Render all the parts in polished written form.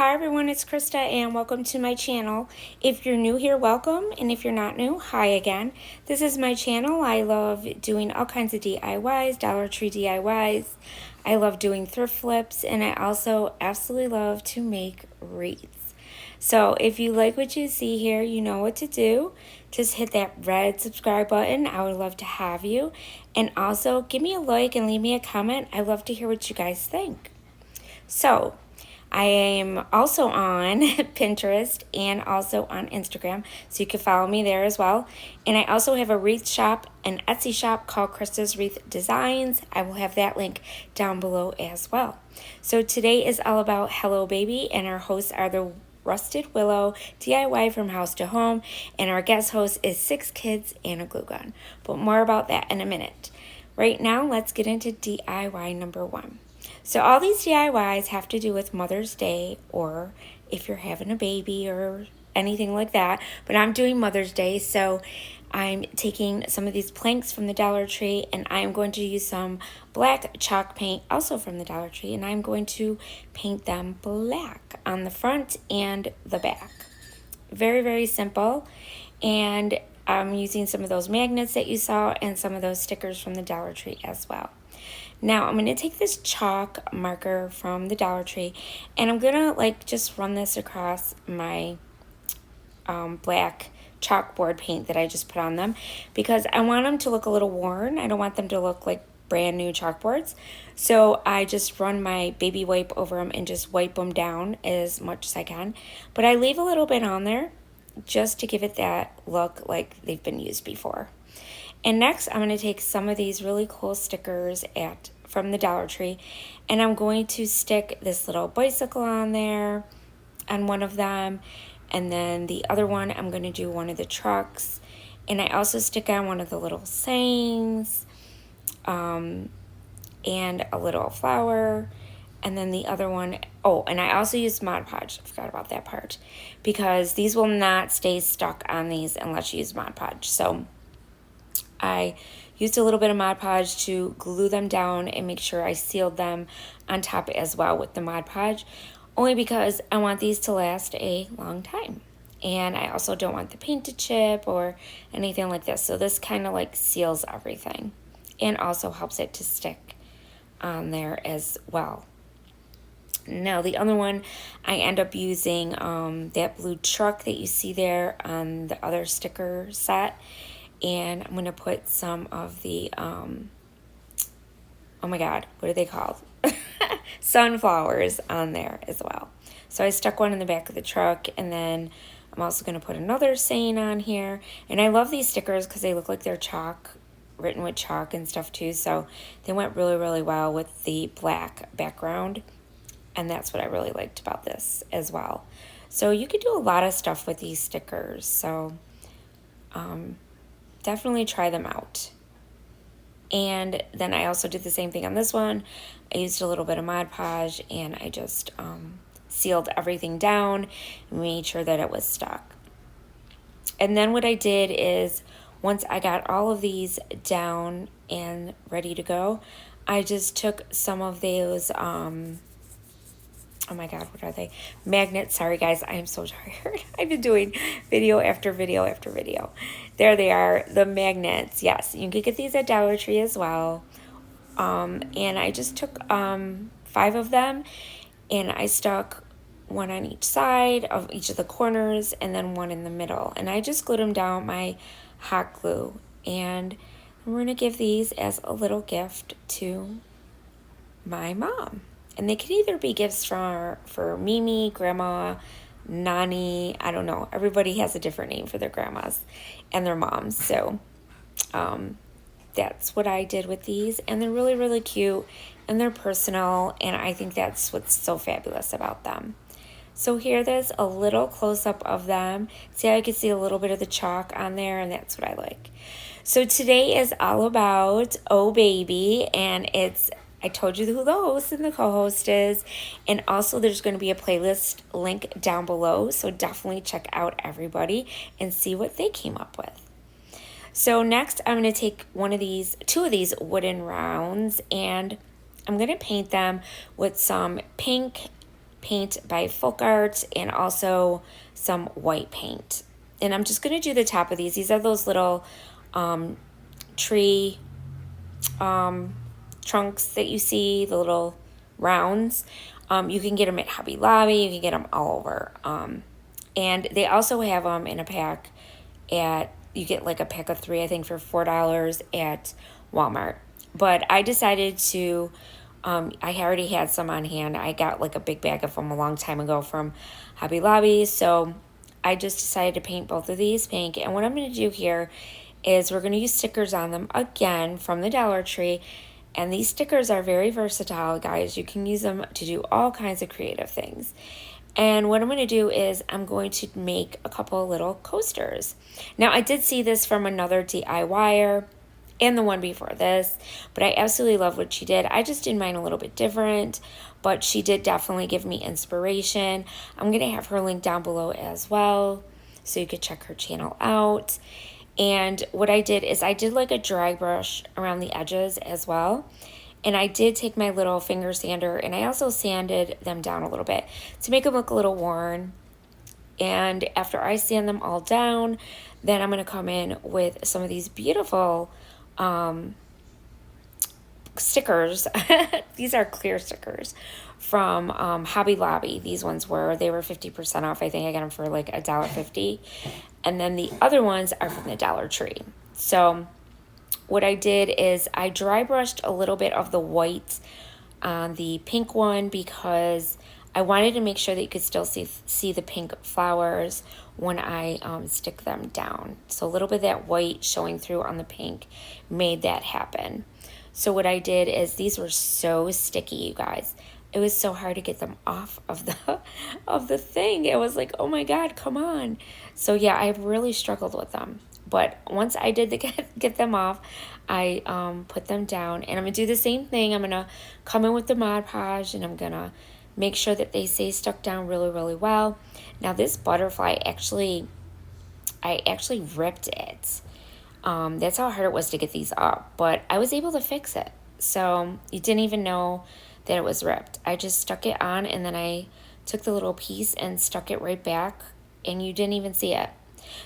Hi everyone, it's Krista and welcome to my channel. If you're new here, welcome, and if you're not new, hi again. This is my channel. I love doing all kinds of DIYs, Dollar Tree DIYs. I love doing thrift flips, and I also absolutely love to make wreaths. So if you like what you see here, you know what to do. Just hit that red subscribe button. I would love to have you. And also give me a like and leave me a comment. I love to hear what you guys think. So I am also on Pinterest and also on Instagram, so you can follow me there as well. And I also have a wreath shop, an Etsy shop called Krista's Wreath Designs. I will have that link down below as well. So today is all about Hello Baby, and our hosts are the Rusted Willow DIY from House to Home, and our guest host is 6 Kids and a Glue Gun. But more about that in a minute. Right now, let's get into DIY number 1. So all these DIYs have to do with Mother's Day, or if you're having a baby or anything like that. But I'm doing Mother's Day, so I'm taking some of these planks from the Dollar Tree, and I'm going to use some black chalk paint also from the Dollar Tree, and I'm going to paint them black on the front and the back. Very, very simple. And I'm using some of those magnets that you saw and some of those stickers from the Dollar Tree as well. Now I'm going to take this chalk marker from the Dollar Tree, and I'm going to just run this across my black chalkboard paint that I just put on them, because I want them to look a little worn. I don't want them to look like brand new chalkboards. So I just run my baby wipe over them and just wipe them down as much as I can. But I leave a little bit on there just to give it that look like they've been used before. And next, I'm going to take some of these really cool stickers from the Dollar Tree, and I'm going to stick this little bicycle on there, on one of them, and then the other one, I'm going to do one of the trucks, and I also stick on one of the little sayings, and a little flower, and then the other one, oh, and I also used Mod Podge. I forgot about that part, because these will not stay stuck on these unless you use Mod Podge. So I used a little bit of Mod Podge to glue them down and make sure I sealed them on top as well with the Mod Podge, only because I want these to last a long time. And I also don't want the paint to chip or anything like this. So this kind of seals everything and also helps it to stick on there as well. Now the other one, I end up using that blue truck that you see there on the other sticker set. And I'm going to put some of the, oh my God, what are they called? Sunflowers on there as well. So I stuck one in the back of the truck, and then I'm also going to put another saying on here. And I love these stickers because they look like they're chalk, written with chalk and stuff too. So they went really, really well with the black background. And that's what I really liked about this as well. So you could do a lot of stuff with these stickers. So, definitely try them out. And then I also did the same thing on this one. I used a little bit of Mod Podge, and I just sealed everything down and made sure that it was stuck. And then what I did is, once I got all of these down and ready to go, I just took some of those oh my God, what are they? Magnets. Sorry, guys. I am so tired. I've been doing video after video after video. There they are, the magnets. Yes, you can get these at Dollar Tree as well. And I just took 5 of them, and I stuck one on each side of each of the corners and then one in the middle. And I just glued them down with my hot glue. And we're going to give these as a little gift to my mom. And they could either be gifts for Mimi, Grandma, Nani, I don't know. Everybody has a different name for their grandmas and their moms. So that's what I did with these. And they're really, really cute, and they're personal. And I think that's what's so fabulous about them. So here there's a little close-up of them. See how you can see a little bit of the chalk on there, and that's what I like. So today is all about Oh Baby, and I told you who the host and the co-host is. And also there's going to be a playlist link down below. So definitely check out everybody and see what they came up with. So next I'm going to take two of these wooden rounds, and I'm going to paint them with some pink paint by Folk Art and also some white paint. And I'm just going to do the top of these. These are those little tree trunks that you see, the little rounds. You can get them at Hobby Lobby. You can get them all over. And they also have them in a pack you get like a pack of 3, I think, for $4 at Walmart. But I decided to, I already had some on hand. I got like a big bag of them a long time ago from Hobby Lobby. So I just decided to paint both of these pink. And what I'm going to do here is we're going to use stickers on them again from the Dollar Tree. And these stickers are very versatile, guys. You can use them to do all kinds of creative things. And what I'm going to do is I'm going to make a couple of little coasters. Now, I did see this from another DIYer and the one before this, but I absolutely love what she did. I just did mine a little bit different, but she did definitely give me inspiration. I'm going to have her link down below as well, so you could check her channel out. And what I did is I did like a dry brush around the edges as well. And I did take my little finger sander and I also sanded them down a little bit to make them look a little worn. And after I sand them all down, then I'm going to come in with some of these beautiful stickers. These are clear stickers from Hobby Lobby. These ones they were 50% off. I think I got them for like $1.50. And then the other ones are from the Dollar Tree. So what I did is I dry brushed a little bit of the white on the pink one because I wanted to make sure that you could still see the pink flowers when I stick them down. So a little bit of that white showing through on the pink made that happen. So what I did is these were so sticky, you guys. It was so hard to get them off of the thing. It was like, oh my God, come on. So yeah, I really struggled with them. But once I did get them off, I put them down. And I'm going to do the same thing. I'm going to come in with the Mod Podge and I'm going to make sure that they stay stuck down really, really well. Now this butterfly, I actually ripped it. That's how hard it was to get these up. But I was able to fix it. So you didn't even know that it was ripped. I just stuck it on and then I took the little piece and stuck it right back and you didn't even see it.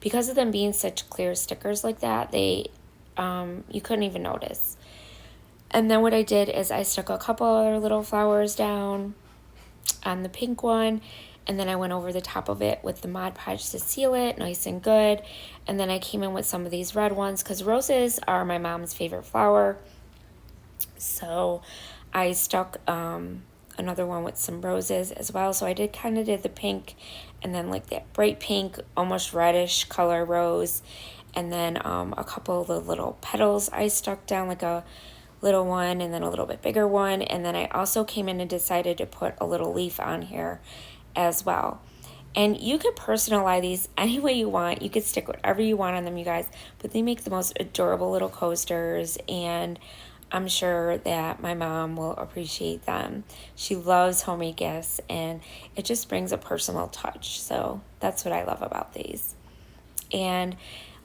Because of them being such clear stickers like that, you couldn't even notice. And then what I did is I stuck a couple other little flowers down on the pink one, and then I went over the top of it with the Mod Podge to seal it nice and good. And then I came in with some of these red ones because roses are my mom's favorite flower. So I stuck another one with some roses as well. So I did the pink and then like that bright pink, almost reddish color rose. And then a couple of the little petals I stuck down, like a little one and then a little bit bigger one. And then I also came in and decided to put a little leaf on here as well. And you could personalize these any way you want. You could stick whatever you want on them, you guys. But they make the most adorable little coasters. And I'm sure that my mom will appreciate them. She loves homemade gifts and it just brings a personal touch. So that's what I love about these. And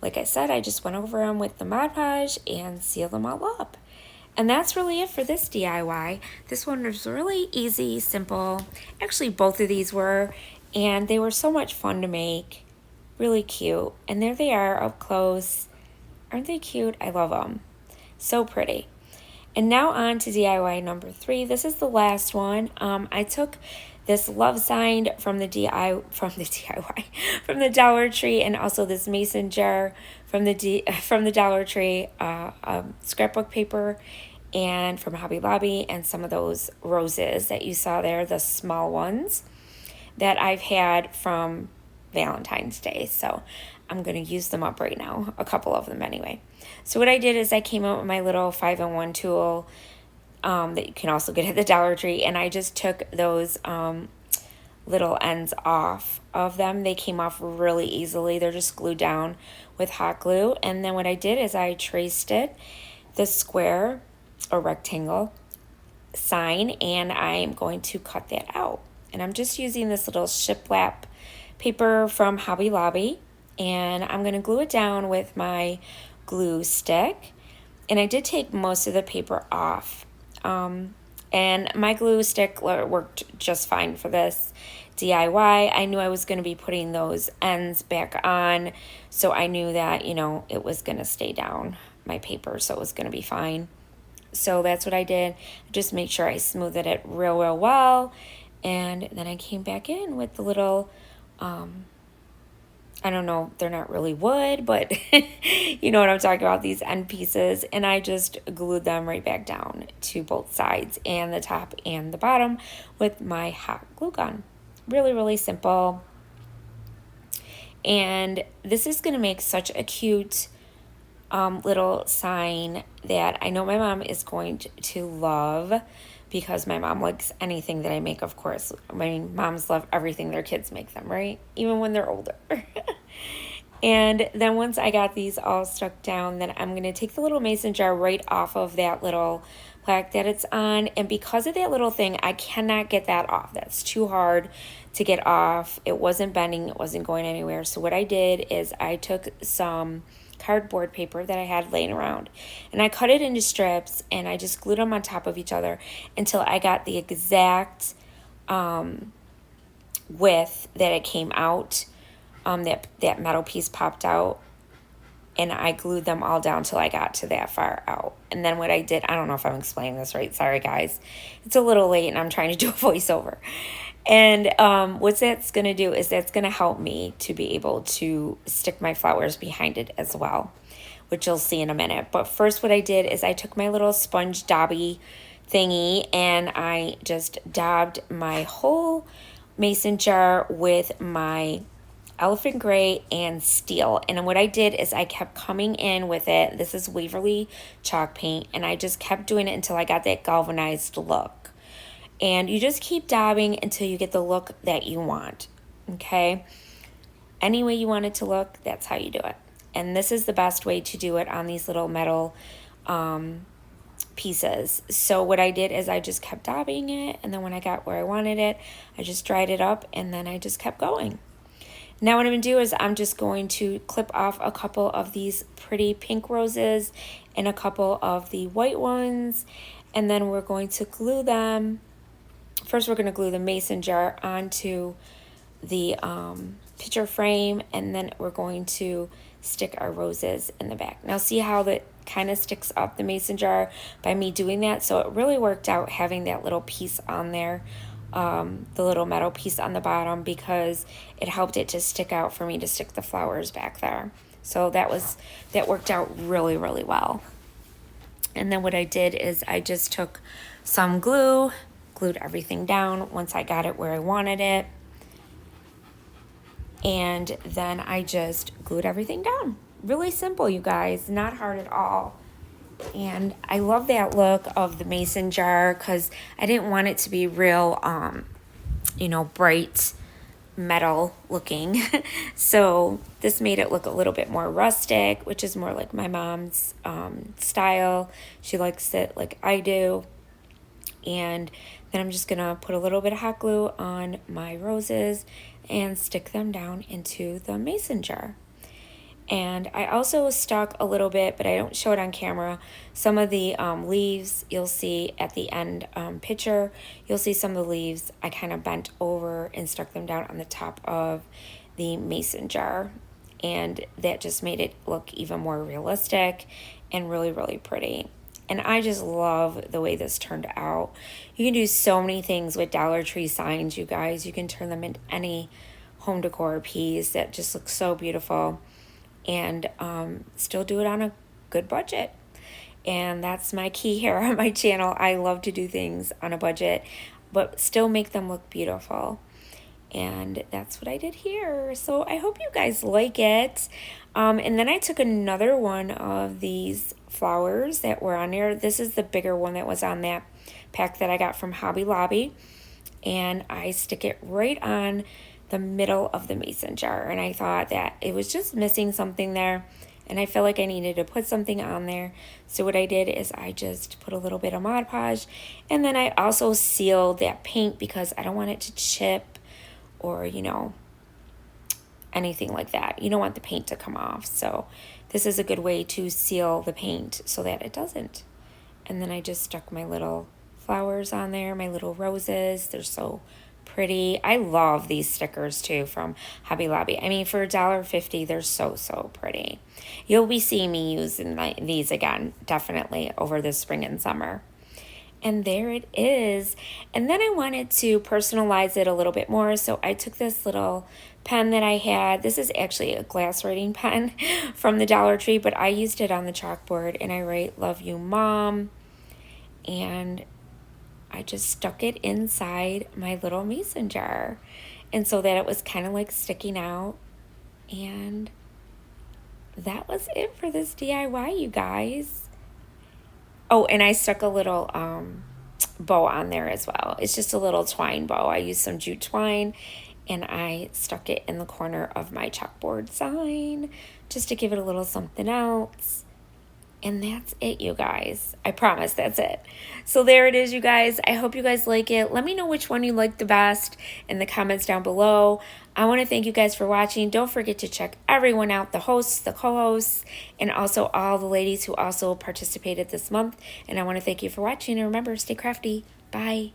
like I said, I just went over them with the Mod Podge and sealed them all up. And that's really it for this DIY. This one was really easy, simple. Actually, both of these were. And they were so much fun to make. Really cute. And there they are up close. Aren't they cute? I love them. So pretty. And now on to DIY number 3. This is the last one. I took this love sign from the Dollar Tree, and also this mason jar from the Dollar Tree, scrapbook paper, and from Hobby Lobby, and some of those roses that you saw there, the small ones that I've had from Valentine's Day. So I'm going to use them up right now, a couple of them anyway. So what I did is I came out with my little 5-in-1 tool that you can also get at the Dollar Tree, and I just took those little ends off of them. They came off really easily. They're just glued down with hot glue. And then what I did is I traced the square or rectangle sign, and I'm going to cut that out. And I'm just using this little shiplap paper from Hobby Lobby, and I'm going to glue it down with my glue stick. And I did take most of the paper off. And my glue stick worked just fine for this DIY. I knew I was going to be putting those ends back on, so I knew that, you know, it was going to stay down my paper, so it was going to be fine. So that's what I did. Just make sure I smoothed it real well. And then I came back in with the little, I don't know, they're not really wood, but you know what I'm talking about, these end pieces. And I just glued them right back down to both sides and the top and the bottom with my hot glue gun. Really, really simple. And this is going to make such a cute little sign that I know my mom is going to love, because my mom likes anything that I make, of course. I mean, moms love everything their kids make them, right? Even when they're older. And then once I got these all stuck down, then I'm going to take the little mason jar right off of that little plaque that it's on. And because of that little thing, I cannot get that off. That's too hard to get off. It wasn't bending. It wasn't going anywhere. So what I did is I took some cardboard paper that I had laying around, and I cut it into strips, and I just glued them on top of each other until I got the exact width that it came out. That metal piece popped out, and I glued them all down till I got to that far out. And then what I did, I don't know if I'm explaining this right, sorry guys, it's a little late and I'm trying to do a voiceover. And what that's going to do is that's going to help me to be able to stick my flowers behind it as well, which you'll see in a minute. But first what I did is I took my little sponge dobby thingy and I just daubed my whole mason jar with my elephant gray and steel. And what I did is I kept coming in with it. This is Waverly chalk paint, and I just kept doing it until I got that galvanized look. And you just keep dabbing until you get the look that you want, okay? Any way you want it to look, that's how you do it. And this is the best way to do it on these little metal pieces. So what I did is I just kept dabbing it, and then when I got where I wanted it, I just dried it up, and then I just kept going. Now what I'm going to do is I'm just going to clip off a couple of these pretty pink roses and a couple of the white ones, and then we're going to glue them. First, we're going to glue the mason jar onto the picture frame, and then we're going to stick our roses in the back. Now, see how that kind of sticks up the mason jar by me doing that? So it really worked out having that little piece on there, the little metal piece on the bottom, because it helped it to stick out for me to stick the flowers back there. So that worked out really, really well. And then what I did is I just took some glue, glued everything down once I got it where I wanted it, and then I just glued everything down. Really simple, you guys, not hard at all. And I love that look of the mason jar because I didn't want it to be real you know, bright metal looking. So this made it look a little bit more rustic, which is more like my mom's style. She likes it like I do. And then I'm just gonna put a little bit of hot glue on my roses and stick them down into the mason jar. And I also stuck a little bit, but I don't show it on camera, some of the leaves. You'll see at the end picture, you'll see some of the leaves I kind of bent over and stuck them down on the top of the mason jar, and that just made it look even more realistic and really, really pretty. And I just love the way this turned out. You can do so many things with Dollar Tree signs, you guys. You can turn them into any home decor piece that just looks so beautiful, and still do it on a good budget. And that's my key here on my channel. I love to do things on a budget, but still make them look beautiful. And that's what I did here. So I hope you guys like it. And then I took another one of these flowers that were on there. This is the bigger one that was on that pack that I got from Hobby Lobby. And I stick it right on the middle of the mason jar, and I thought that it was just missing something there, and I felt like I needed to put something on there. So what I did is I just put a little bit of Mod Podge, and then I also sealed that paint because I don't want it to chip or, you know, anything like that. You don't want the paint to come off, so this is a good way to seal the paint so that it doesn't. And then I just stuck my little flowers on there, my little roses. They're so pretty. I love these stickers too from Hobby Lobby. I mean, for $1.50, they're so pretty. You'll be seeing me using these again, definitely, over the spring and summer. And there it is. And then I wanted to personalize it a little bit more, so I took this little pen that I had. This is actually a glass writing pen from the Dollar Tree, but I used it on the chalkboard, and I write, "Love you, Mom." And I just stuck it inside my little mason jar, and so that it was kind of like sticking out. And that was it for this DIY, you guys. Oh, and I stuck a little bow on there as well. It's just a little twine bow. I used some jute twine, and I stuck it in the corner of my chalkboard sign just to give it a little something else. And that's it, you guys. I promise that's it. So there it is, you guys. I hope you guys like it. Let me know which one you like the best in the comments down below. I want to thank you guys for watching. Don't forget to check everyone out, the hosts, the co-hosts, and also all the ladies who also participated this month. And I want to thank you for watching. And remember, stay crafty. Bye.